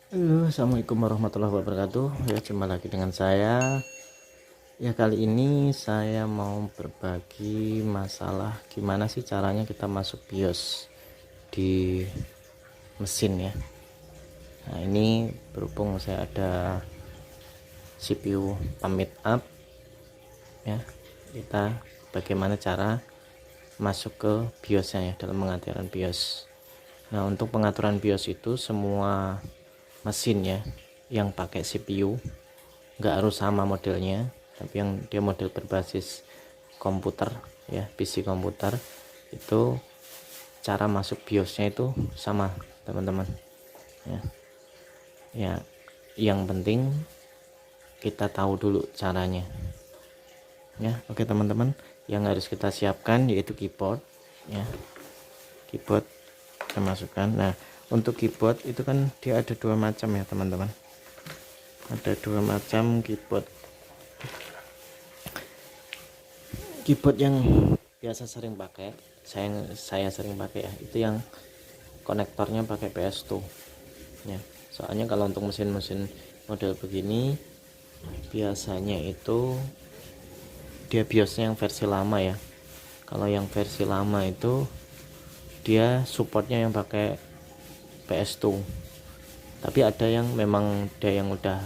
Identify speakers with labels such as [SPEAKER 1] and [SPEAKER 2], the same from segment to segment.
[SPEAKER 1] Halo, assalamualaikum warahmatullahi wabarakatuh. Ya, jumpa lagi dengan saya. Ya, kali ini saya mau berbagi masalah gimana sih caranya kita masuk BIOS di mesin ya. Nah, ini berhubung saya ada CPU pump up ya. Kita bagaimana cara masuk ke BIOS-nya ya, dalam pengaturan BIOS. Nah, untuk pengaturan BIOS itu semua mesin ya yang pakai CPU nggak harus sama modelnya, tapi yang dia model berbasis komputer ya, PC komputer, itu cara masuk BIOSnya itu sama teman-teman ya. Ya, yang penting kita tahu dulu caranya ya. Oke teman-teman, yang harus kita siapkan yaitu keyboard ya. Keyboard kita masukkan. Nah, untuk keyboard itu kan dia ada dua macam ya teman-teman, ada dua macam keyboard. Keyboard yang biasa sering pakai, saya sering pakai ya, itu yang konektornya pakai PS2 ya. Soalnya kalau untuk mesin-mesin model begini biasanya itu dia BIOSnya yang versi lama ya. Kalau yang versi lama itu dia supportnya yang pakai PS2, tapi ada yang memang dia yang udah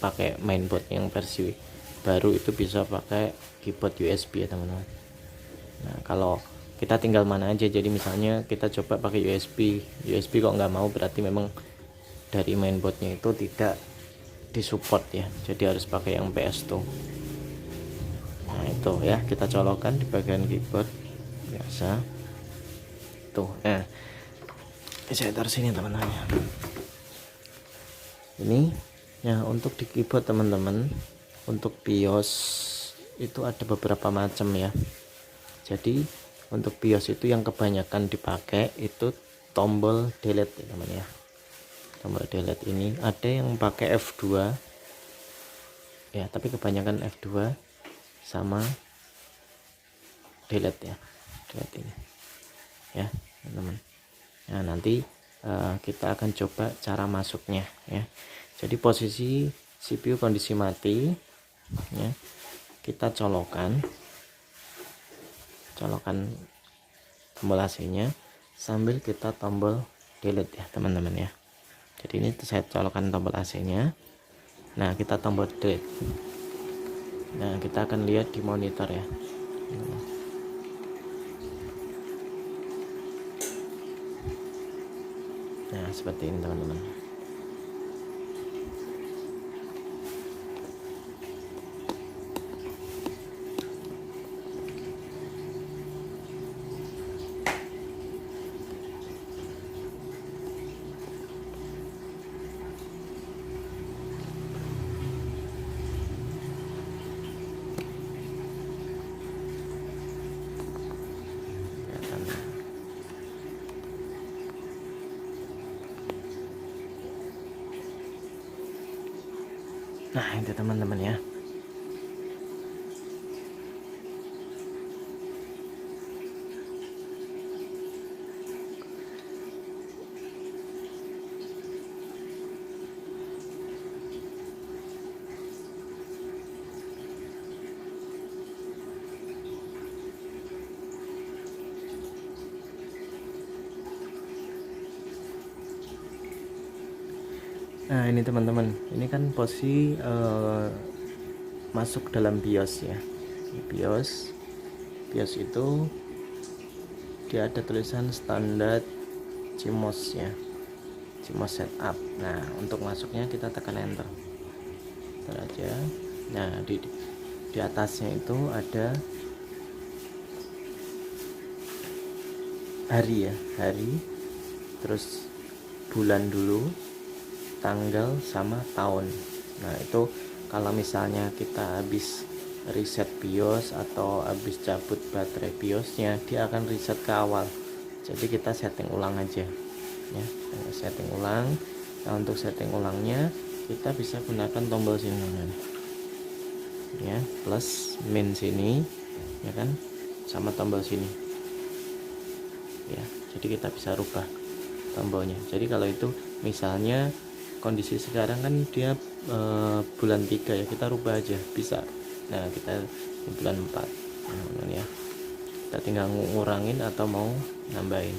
[SPEAKER 1] pakai mainboard yang versi baru itu bisa pakai keyboard USB ya teman-teman. Nah, kalau kita tinggal mana aja, jadi misalnya kita coba pakai USB kok nggak mau, berarti memang dari mainboardnya itu tidak disupport ya, jadi harus pakai yang PS2. Nah itu ya, kita colokkan di bagian keyboard biasa tuh. Nah, saya taruh sini teman-teman. Ini ya untuk di keyboard teman-teman. Untuk BIOS itu ada beberapa macam ya. Jadi untuk BIOS itu yang kebanyakan dipakai itu tombol delete ya teman ya. Tombol delete ini ada yang pakai F2 ya, tapi kebanyakan F2 sama delete ya, delete ini ya teman-teman. Nah, nanti kita akan coba cara masuknya ya. Jadi posisi CPU kondisi mati ya, kita colokan tombol AC-nya sambil kita tombol delete ya teman-teman ya. Jadi ini saya colokan tombol AC-nya. Nah, kita tombol delete. Nah, kita akan lihat di monitor ya. Nah, seperti ini teman-teman. Nah, itu teman-teman ya. Nah, ini teman-teman, ini kan posisi masuk dalam BIOS ya. BIOS itu dia ada tulisan standar CMOS ya, CMOS setup. Nah, untuk masuknya kita tekan enter aja. Nah, di atasnya itu ada hari ya, hari, terus bulan dulu, tanggal sama tahun. Nah, itu kalau misalnya kita habis reset BIOS atau habis cabut baterai BIOSnya, dia akan reset ke awal. Jadi kita setting ulang aja ya, setting ulang. Nah, untuk setting ulangnya kita bisa gunakan tombol sini ya, plus min sini ya kan, sama tombol sini ya. Jadi kita bisa rubah tombolnya. Jadi kalau itu misalnya kondisi sekarang kan dia bulan 3 ya, kita rubah aja bisa. Nah kita di bulan 4 teman-teman ya, kita tinggal ngurangin atau mau nambahin.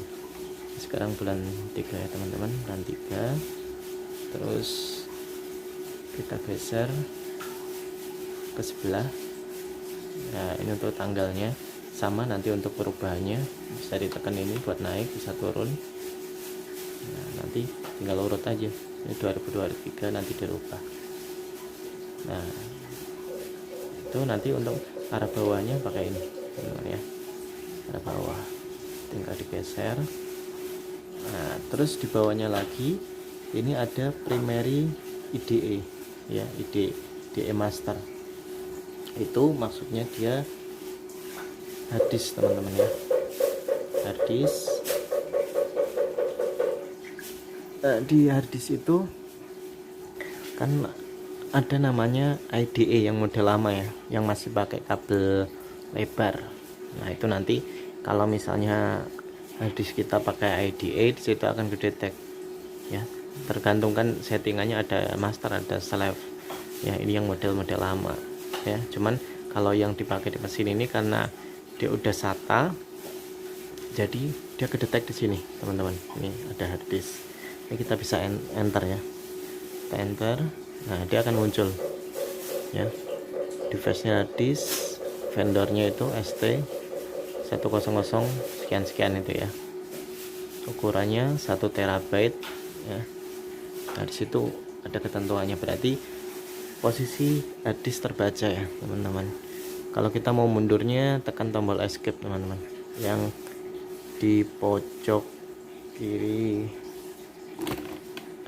[SPEAKER 1] Sekarang bulan 3 ya teman-teman, bulan 3. Terus kita geser ke sebelah. Nah ini untuk tanggalnya sama, nanti untuk perubahannya bisa ditekan ini buat naik, bisa turun. Nah nanti tinggal urut aja, ini 2023 nanti dirubah. Nah itu nanti untuk arah bawahnya pakai ini teman-teman ya, arah bawah tinggal digeser. Nah terus di bawahnya lagi ini ada primary IDE ya, IDE master. Itu maksudnya dia harddisk teman-teman ya, harddisk. Di harddisk itu kan ada namanya IDE yang model lama ya, yang masih pakai kabel lebar. Nah itu nanti kalau misalnya harddisk kita pakai IDE, di situ akan kedetek ya, tergantung kan settingannya, ada master ada slave ya. Ini yang model-model lama ya, cuman kalau yang dipakai di mesin ini karena dia udah SATA, jadi dia kedetek di sini teman-teman. Ini ada harddisk, ini kita bisa enter ya, kita enter. Nah dia akan muncul ya, device-nya harddisk, vendornya itu ST 100 sekian itu ya, ukurannya 1 terabyte ya. Nah disitu ada ketentuannya, berarti posisi harddisk terbaca ya teman-teman. Kalau kita mau mundurnya tekan tombol escape teman-teman, yang di pojok kiri.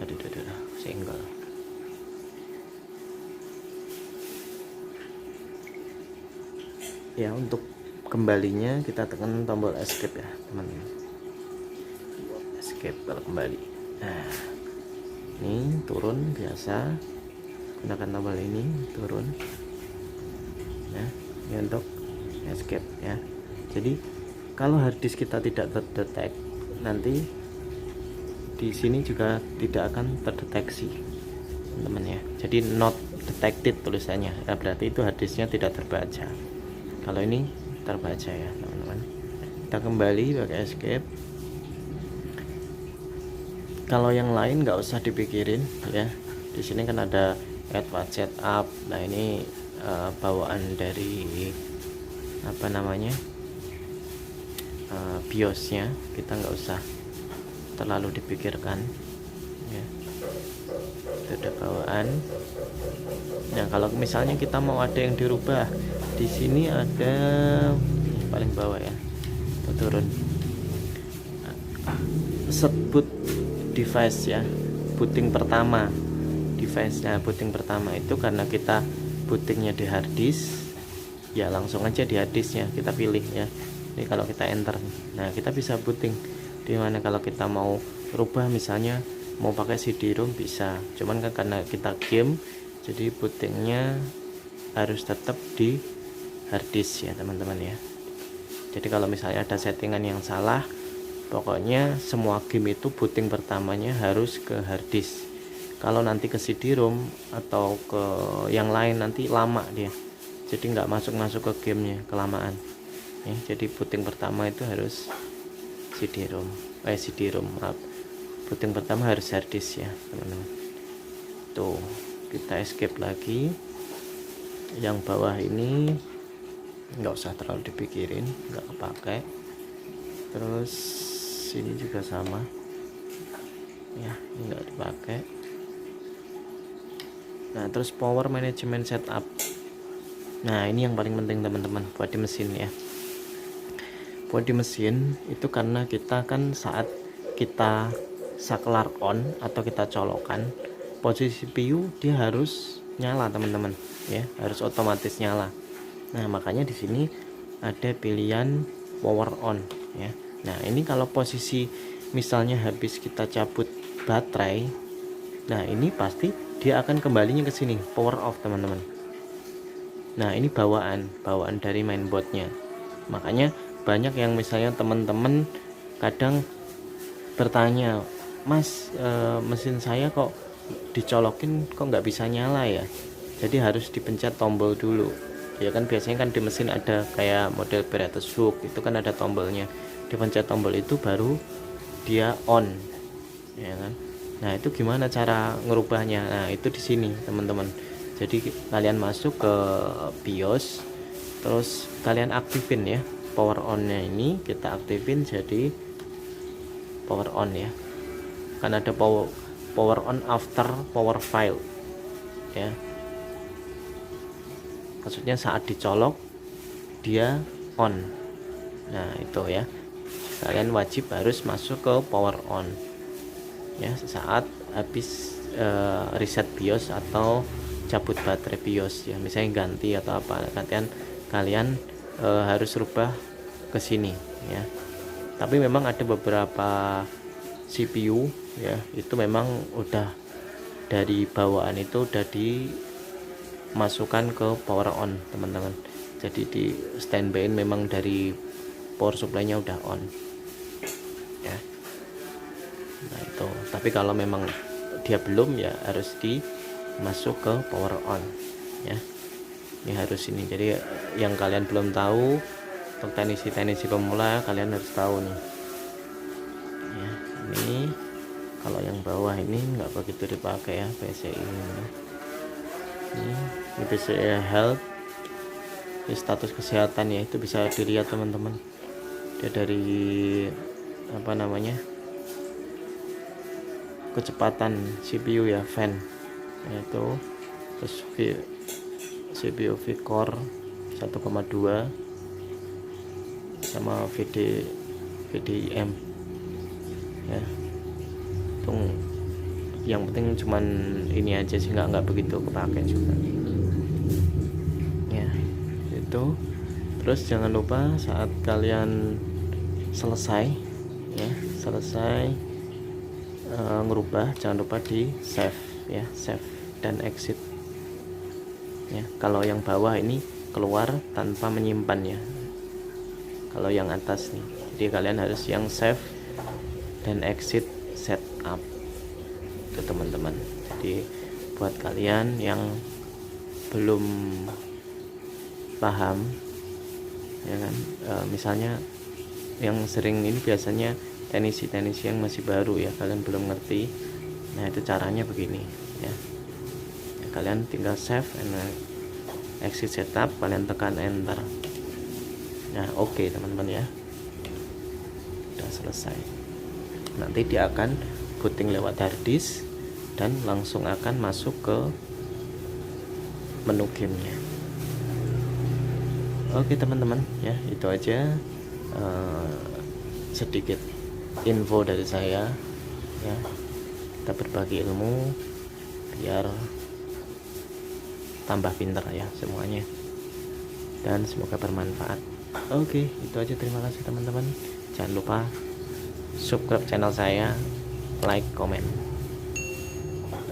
[SPEAKER 1] Aduh single. Ya untuk kembalinya kita tekan tombol escape ya teman-teman, escape kalau kembali. Nah ini turun biasa, gunakan tombol ini turun ya, ini untuk escape ya. Jadi kalau harddisk kita tidak terdetek, nanti di sini juga tidak akan terdeteksi teman-teman ya. Jadi not detected tulisannya ya, berarti itu harddisknya tidak terbaca. Kalau ini terbaca ya teman-teman. Kita kembali pakai escape. Kalau yang lain nggak usah dipikirin ya, di sini kan ada advanced setup. Nah ini bawaan dari apa namanya, BIOSnya, kita nggak usah terlalu dipikirkan ya, itu ada bawaan. Nah kalau misalnya kita mau ada yang dirubah, di sini ada paling bawah ya, kita turun sebut device ya, booting pertama. Device-nya booting pertama itu karena kita bootingnya di harddisk ya, langsung aja di harddisknya kita pilih ya. Ini kalau kita enter, nah kita bisa booting di mana. Kalau kita mau rubah misalnya mau pakai CD-ROM bisa, cuman kan karena kita game jadi bootingnya harus tetap di harddisk ya teman-teman ya. Jadi kalau misalnya ada settingan yang salah, pokoknya semua game itu booting pertamanya harus ke harddisk. Kalau nanti ke CD-ROM atau ke yang lain nanti lama dia, jadi nggak masuk ke gamenya, kelamaan ya. Jadi booting pertama itu harus CD-ROM, maaf, booting pertama harus harddisk ya teman-teman. Tuh kita escape lagi, yang bawah ini nggak usah terlalu dipikirin, nggak kepakai. Terus sini juga sama ya, ini nggak dipakai. Nah terus power management setup, nah ini yang paling penting teman-teman buat di mesin ya. Buat di mesin itu karena kita kan saat kita saklar on atau kita colokan, posisi CPU dia harus nyala teman-teman ya, harus otomatis nyala. Nah makanya di sini ada pilihan power on ya. Nah ini kalau posisi misalnya habis kita cabut baterai, nah ini pasti dia akan kembalinya ke sini, power off teman-teman. Nah ini bawaan dari mainboardnya. Makanya banyak yang misalnya teman-teman kadang bertanya, Mas mesin saya kok dicolokin kok nggak bisa nyala ya, jadi harus dipencet tombol dulu ya kan. Biasanya kan di mesin ada kayak model Beratus Hook itu kan ada tombolnya, dipencet tombol itu baru dia on ya kan. Nah itu gimana cara ngerubahnya? Nah itu di sini teman-teman. Jadi kalian masuk ke BIOS, terus kalian aktifin ya power on-nya. Ini kita aktifin jadi power on ya, kan ada power on after power file ya, maksudnya saat dicolok dia on. Nah itu ya, kalian wajib harus masuk ke power on ya saat habis reset BIOS atau cabut baterai BIOS ya, misalnya ganti atau apa, kalian harus rubah ke sini ya. Tapi memang ada beberapa CPU ya itu memang udah dari bawaan itu udah dimasukkan ke power on teman-teman, jadi di standby memang dari power supply-nya udah on ya. Nah itu, tapi kalau memang dia belum ya harus dimasuk ke power on ya, ini harus ini. Jadi yang kalian belum tahu, untuk teknisi pemula kalian harus tahu nih ya. Ini kalau yang bawah ini nggak begitu dipakai ya, PCI ini PCI health, ini status kesehatan ya, itu bisa dilihat teman-teman, dia dari apa namanya, kecepatan CPU ya, fan itu, terus CPU V-Core 1,2 sama VDIM ya. Tung, yang penting cuman ini aja sih, nggak begitu kepake juga ya itu. Terus jangan lupa saat kalian selesai ngerubah, jangan lupa di save ya, save dan exit ya. Kalau yang bawah ini keluar tanpa menyimpan ya, kalau yang atas nih, jadi kalian harus yang save dan exit setup itu teman-teman. Jadi buat kalian yang belum paham ya kan, misalnya yang sering ini biasanya teknisi yang masih baru ya, kalian belum ngerti. Nah itu caranya begini ya, kalian tinggal save and exit setup, kalian tekan enter. Nah oke teman-teman ya, udah selesai. Nanti dia akan booting lewat hard disk dan langsung akan masuk ke menu gamenya. Oke teman-teman ya, itu aja sedikit info dari saya ya. Kita berbagi ilmu biar tambah pinter ya semuanya, dan semoga bermanfaat. Oke, itu aja, terima kasih teman-teman. Jangan lupa subscribe channel saya, like, komen.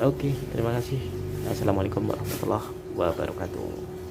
[SPEAKER 1] Oke, terima kasih. Assalamualaikum warahmatullahi wabarakatuh.